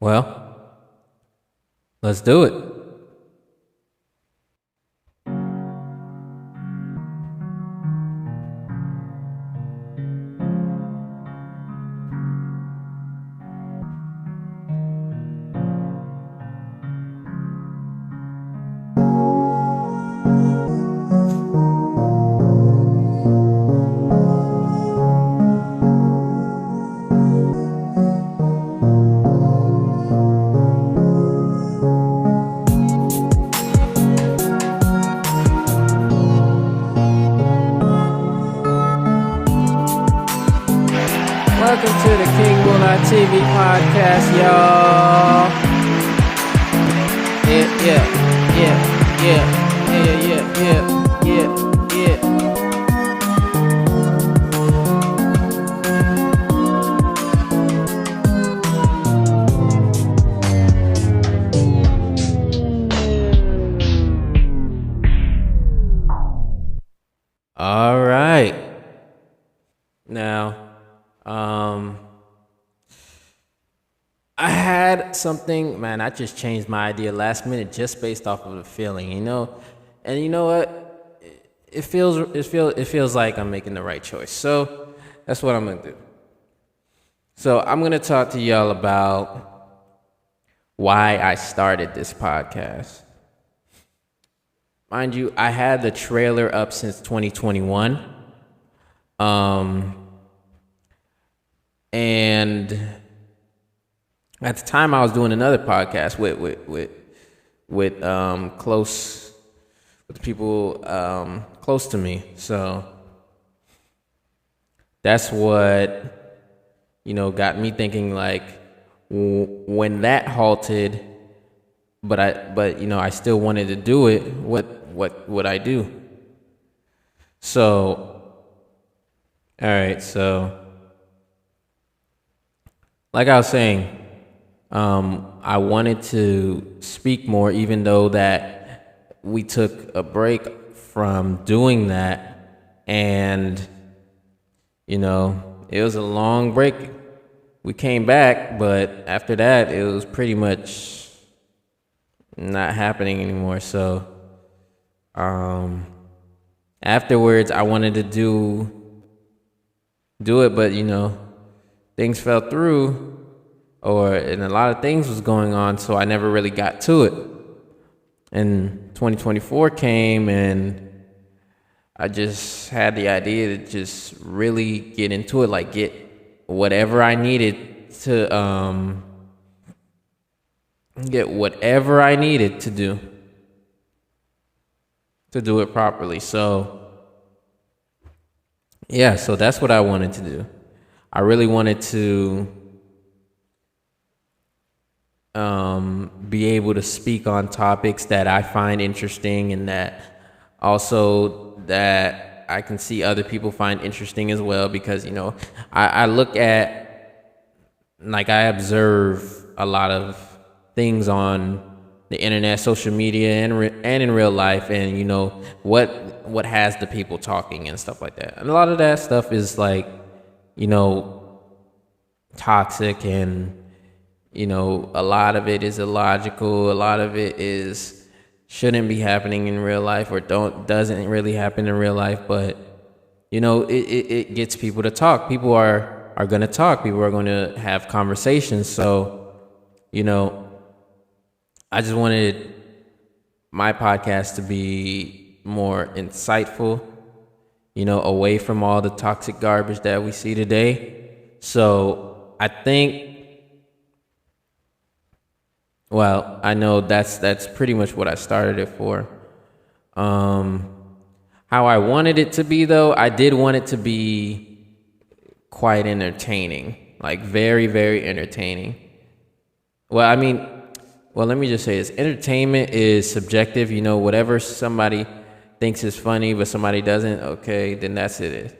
Well, let's do it. Welcome to the King Will Not TV podcast, y'all. Yeah. All right. Now, I had something, man. I just changed my idea last minute just based off of the feeling, And you know what? It feels like I'm making the right choice. So that's what I'm gonna do. So I'm gonna talk to y'all about why I started this podcast. Mind you, I had the trailer up since 2021. And at the time I was doing another podcast with close with people close to me. So that's what got me thinking, like, when that halted, but I still wanted to do it. What would I do? So all right, so like I was saying, I wanted to speak more, even though that we took a break from doing that, and it was a long break. We came back, but after that, it was pretty much not happening anymore. So, afterwards, I wanted to do it, but things fell through, and a lot of things was going on, so I never really got to it. And 2024 came, and I just had the idea to just really get into it, like get whatever I needed to do it properly. So yeah, so that's what I wanted to do. I really wanted to be able to speak on topics that I find interesting, and that I can see other people find interesting as well, because I look at, like, I observe a lot of things on the internet, social media, and in real life, and what has the people talking and stuff like that. And a lot of that stuff is like toxic, and a lot of it is illogical. A lot of it is shouldn't be happening in real life, or doesn't really happen in real life. But it gets people to talk. People are going to talk. People are going to have conversations. So I just wanted my podcast to be more insightful, away from all the toxic garbage that we see today. So I know that's pretty much what I started it for. How I wanted it to be, though, I did want it to be quite entertaining, like very, very entertaining. Let me just say this. Entertainment is subjective. Whatever somebody thinks is funny, but somebody doesn't, okay, then that's it.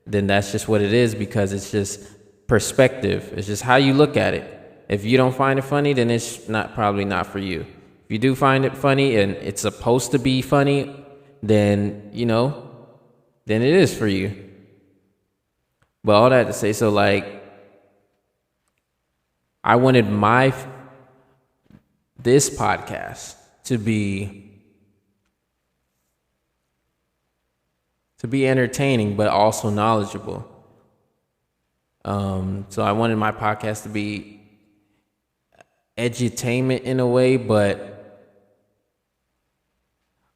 Then that's just what it is, because it's just perspective. It's just how you look at it. If you don't find it funny, then it's probably not for you. If you do find it funny and it's supposed to be funny, then then it is for you. But all that to say, so, like, I wanted my this podcast to be entertaining, but also knowledgeable. So I wanted my podcast to be edutainment in a way, but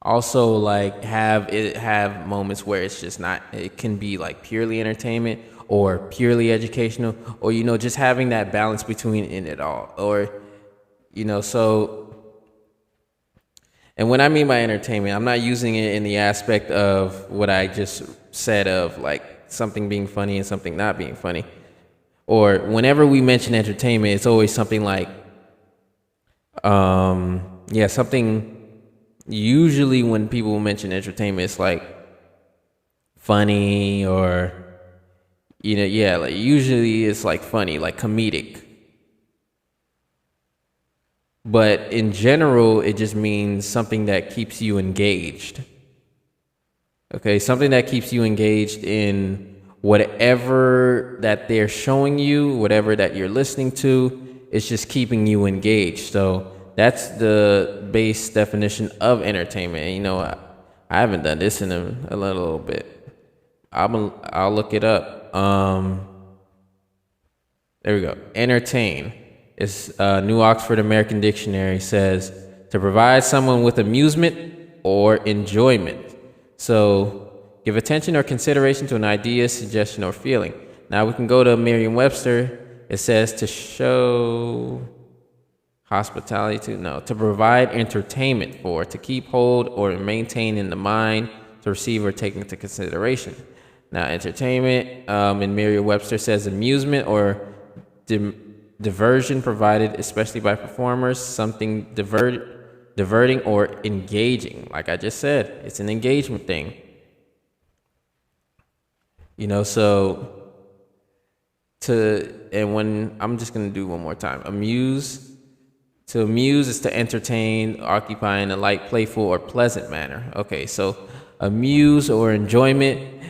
also like have moments where it's just not, it can be like purely entertainment or purely educational, or just having that balance between in it all, or so. And when I mean by entertainment, I'm not using it in the aspect of what I just said of like something being funny and something not being funny. Or whenever we mention entertainment, it's always something like, something. Usually when people mention entertainment, it's like funny or, like usually it's like funny, like comedic. But in general, it just means something that keeps you engaged. Okay, something that keeps you engaged in whatever that they're showing you, whatever that you're listening to, it's just keeping you engaged. So that's the base definition of entertainment. And, I haven't done this in a little bit. I'll look it up. There we go. Entertain. It's New Oxford American Dictionary says to provide someone with amusement or enjoyment. So give attention or consideration to an idea, suggestion, or feeling. Now we can go to Merriam-Webster. It says to show hospitality to provide entertainment for, to keep hold or maintain in the mind, to receive or take into consideration. Now entertainment in Merriam-Webster says amusement or diversion provided especially by performers, something diverting or engaging. Like I just said, it's an engagement thing. When I'm just going to do one more time. To amuse is to entertain, occupy in a light, playful, or pleasant manner. Okay, so amuse or enjoyment.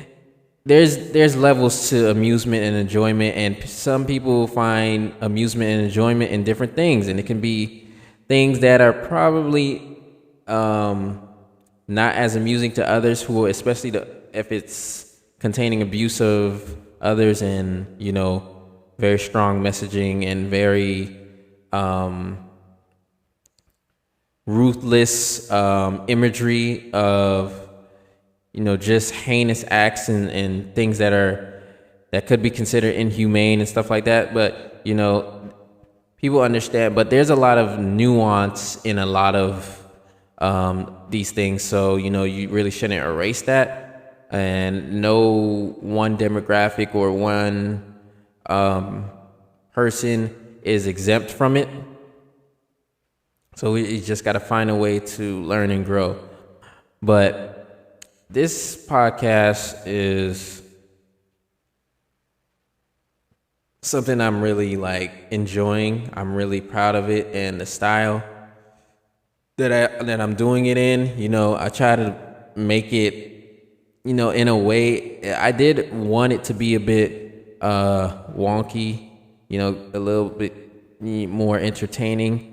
There's levels to amusement and enjoyment, and some people find amusement and enjoyment in different things, and it can be things that are probably not as amusing to others, who, especially if it's containing abuse of others and very strong messaging and very ruthless imagery of just heinous acts and things that could be considered inhumane and stuff like that. But people understand, but there's a lot of nuance in a lot of these things, so you really shouldn't erase that, and no one demographic or one person is exempt from it. So we just got to find a way to learn and grow. But this podcast is something I'm really enjoying. I'm really proud of it, and the style that I'm doing it in. I try to make it, in a way. I did want it to be a bit wonky, a little bit more entertaining.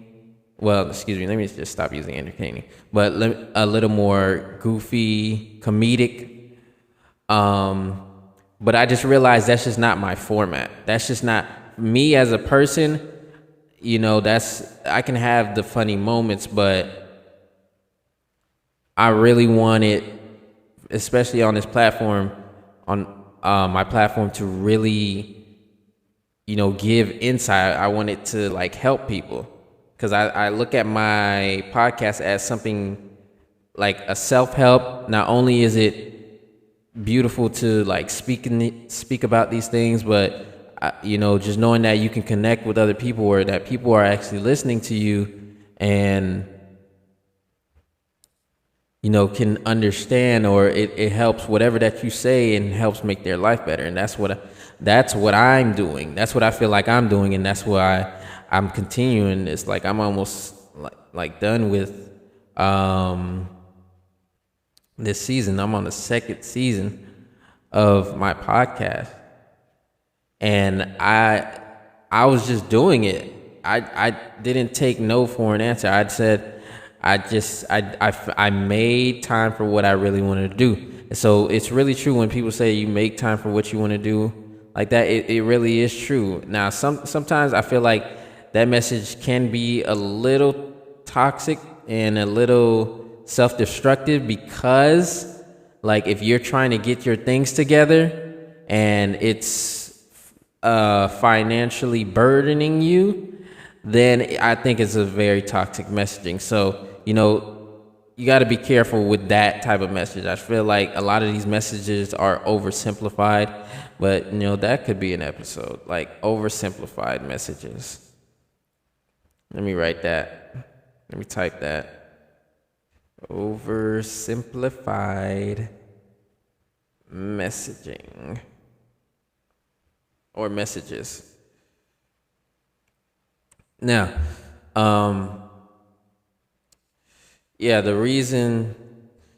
Well, excuse me, let me just stop using entertaining. But a little more goofy, comedic. But I just realized that's just not my format. That's just not me as a person. I can have the funny moments, but I really want it, especially on this platform, on my platform, to really, give insight. I want it to help people. Because I look at my podcast as something like a self-help. Not only is it beautiful to speak about these things, but just knowing that you can connect with other people, or that people are actually listening to you and can understand, or it helps whatever that you say and helps make their life better. And that's what I'm doing. That's what I feel like I'm doing, and that's why I'm continuing this. I'm almost done with this season. I'm on the second season of my podcast, and I was just doing it I didn't take no for an answer. I said I made time for what I really wanted to do. And so it's really true when people say you make time for what you want to do like that. It really is true. Now sometimes I feel like that message can be a little toxic and a little self-destructive, because like if you're trying to get your things together and it's financially burdening you, then I think it's a very toxic messaging. So, you got to be careful with that type of message. I feel like a lot of these messages are oversimplified, but that could be an episode, like oversimplified messages. Let me write that. Let me type that. Oversimplified messaging or messages. Now, the reason,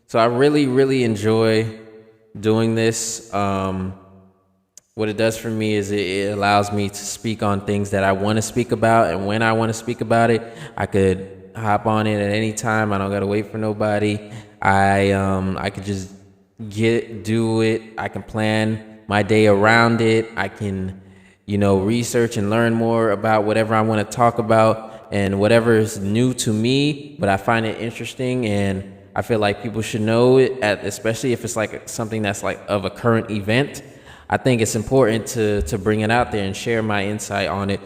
so I really, really enjoy doing this. What it does for me is it allows me to speak on things that I want to speak about, and when I want to speak about it, I could hop on it at any time. I don't gotta wait for nobody. I could just do it. I can plan my day around it. I can, research and learn more about whatever I want to talk about, and whatever is new to me, but I find it interesting, and I feel like people should know it, especially if it's like something that's like of a current event. I think it's important to bring it out there and share my insight on it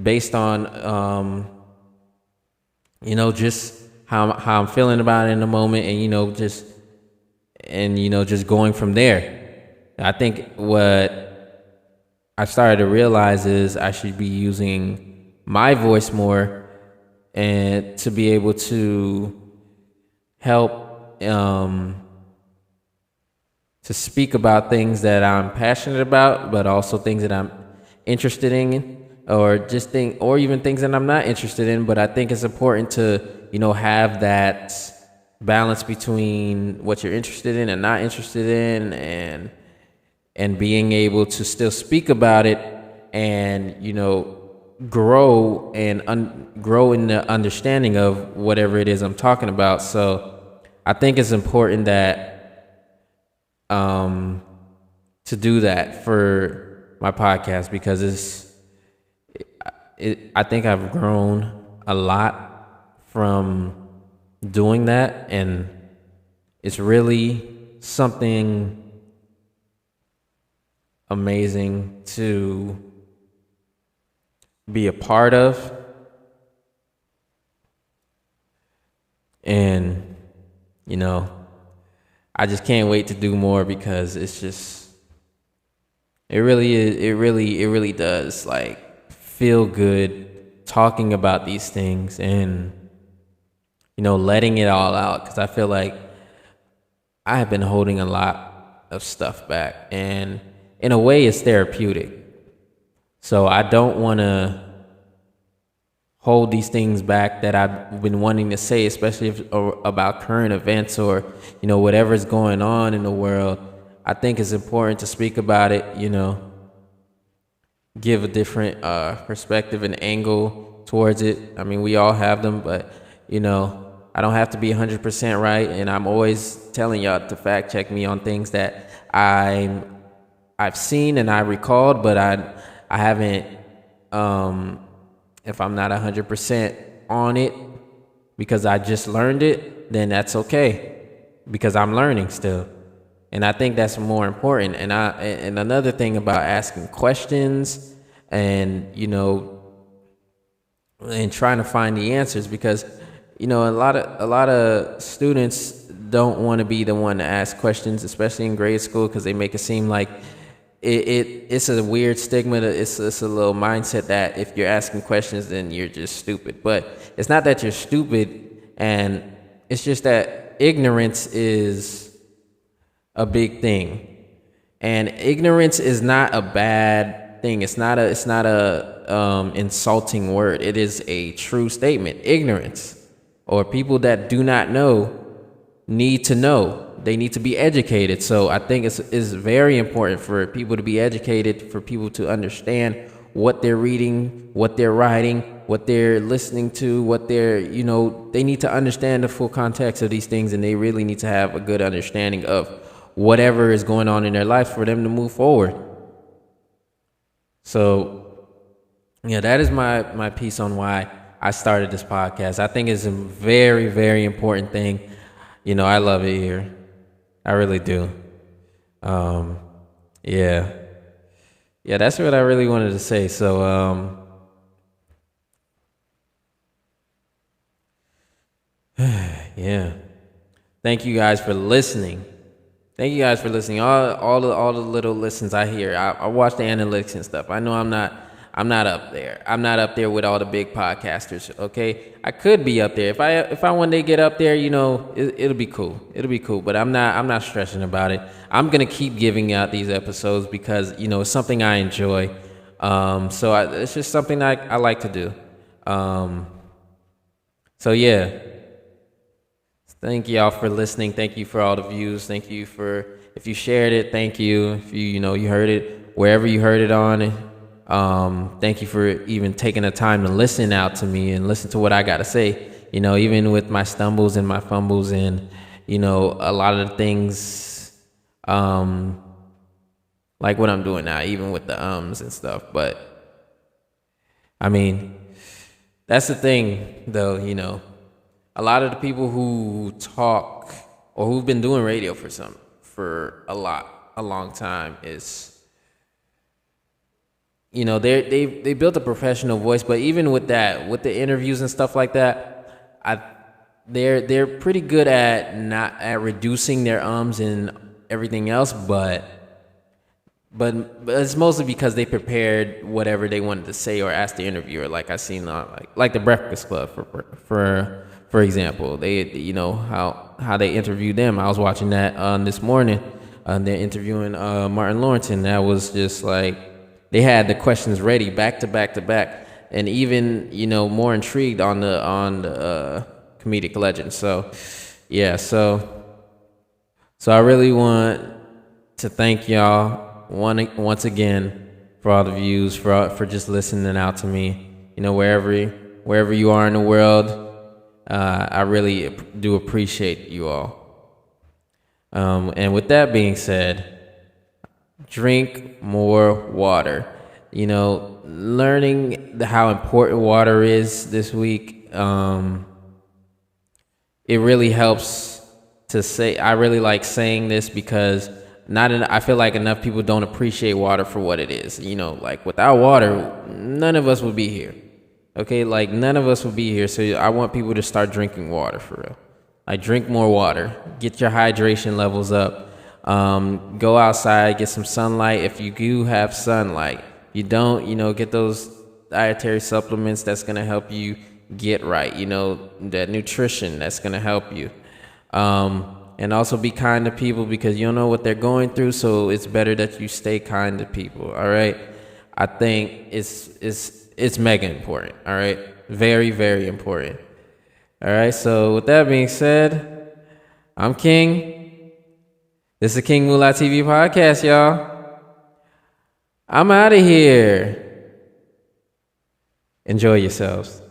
based on, just how I'm feeling about it in the moment, and just going from there. I think what I started to realize is I should be using my voice more, and to be able to help to speak about things that I'm passionate about, but also things that I'm interested in, or even things that I'm not interested in. But I think it's important to, have that balance between what you're interested in and not interested in, and being able to still speak about it, and grow in the understanding of whatever it is I'm talking about. So I think it's important that to do that for my podcast, because I think I've grown a lot from doing that, and it's really something amazing to be a part of. And I just can't wait to do more, because it's just, it really does like feel good talking about these things, and letting it all out, because I feel like I have been holding a lot of stuff back, and in a way it's therapeutic. So I don't want to hold these things back that I've been wanting to say, especially about current events, or whatever's going on in the world. I think it's important to speak about it, give a different perspective and angle towards it. I mean, we all have them, but I don't have to be 100% right, and I'm always telling y'all to fact check me on things that I've seen and I recalled, but I haven't, if I'm not 100% on it because I just learned it, then that's okay, because I'm learning still. And I think that's more important. And another thing about asking questions and, and trying to find the answers, because, a lot of students don't want to be the one to ask questions, especially in grade school, because they make it seem like it's a weird stigma. It's a little mindset that if you're asking questions, then you're just stupid. But it's not that you're stupid, and it's just that ignorance is a big thing, and ignorance is not a bad thing. It's not a insulting word. It is a true statement. Ignorance, or people that do not know, need to know. They need to be educated. So I think it's very important for people to be educated, for people to understand what they're reading, what they're writing, what they're listening to, what they're, they need to understand the full context of these things, and they really need to have a good understanding of whatever is going on in their life for them to move forward. So, yeah, that is my piece on why I started this podcast. I think it's a very, very important thing. I love it here. I really do. Yeah. Yeah, that's what I really wanted to say. So, yeah. Thank you guys for listening. Thank you guys for listening. All the little listens I hear. I watch the analytics and stuff. I know I'm not up there. I'm not up there with all the big podcasters. Okay, I could be up there. If I one day get up there, it'll be cool. It'll be cool. But I'm not stressing about it. I'm gonna keep giving out these episodes because it's something I enjoy. It's just something I like to do. So yeah. Thank y'all for listening. Thank you for all the views. Thank you for if you shared it. Thank you if you heard it wherever you heard it on. Thank you for even taking the time to listen out to me and listen to what I got to say. Even with my stumbles and my fumbles and a lot of the things, like what I'm doing now, even with the ums and stuff. But I mean, that's the thing, though. A lot of the people who talk or who've been doing radio for a long time is, they built a professional voice. But even with that, with the interviews and stuff like that, they're pretty good at reducing their ums and everything else. But it's mostly because they prepared whatever they wanted to say or ask the interviewer. Like I seen like the Breakfast Club for example, they how they interviewed them. I was watching that this morning. They're interviewing Martin Lawrence, and that was just like they had the questions ready back to back to back, and even more intrigued on the comedic legend. So yeah, so I really want to thank y'all once again for all the views, for just listening out to me. Wherever you are in the world. I really do appreciate you all. And with that being said, drink more water. Learning how important water is this week, it really helps to say. I really like saying this because I feel like enough people don't appreciate water for what it is. Like without water, none of us would be here. Okay, like none of us will be here, so I want people to start drinking water for real. Like drink more water, get your hydration levels up, go outside, get some sunlight. If you do have sunlight, you don't, get those dietary supplements that's gonna help you get right. That nutrition that's gonna help you, and also be kind to people because you don't know what they're going through. So it's better that you stay kind to people. All right, I think it's mega important, all right? Very, very important. All right, so with that being said, I'm King. This is the King Moolah TV podcast, y'all. I'm out of here. Enjoy yourselves.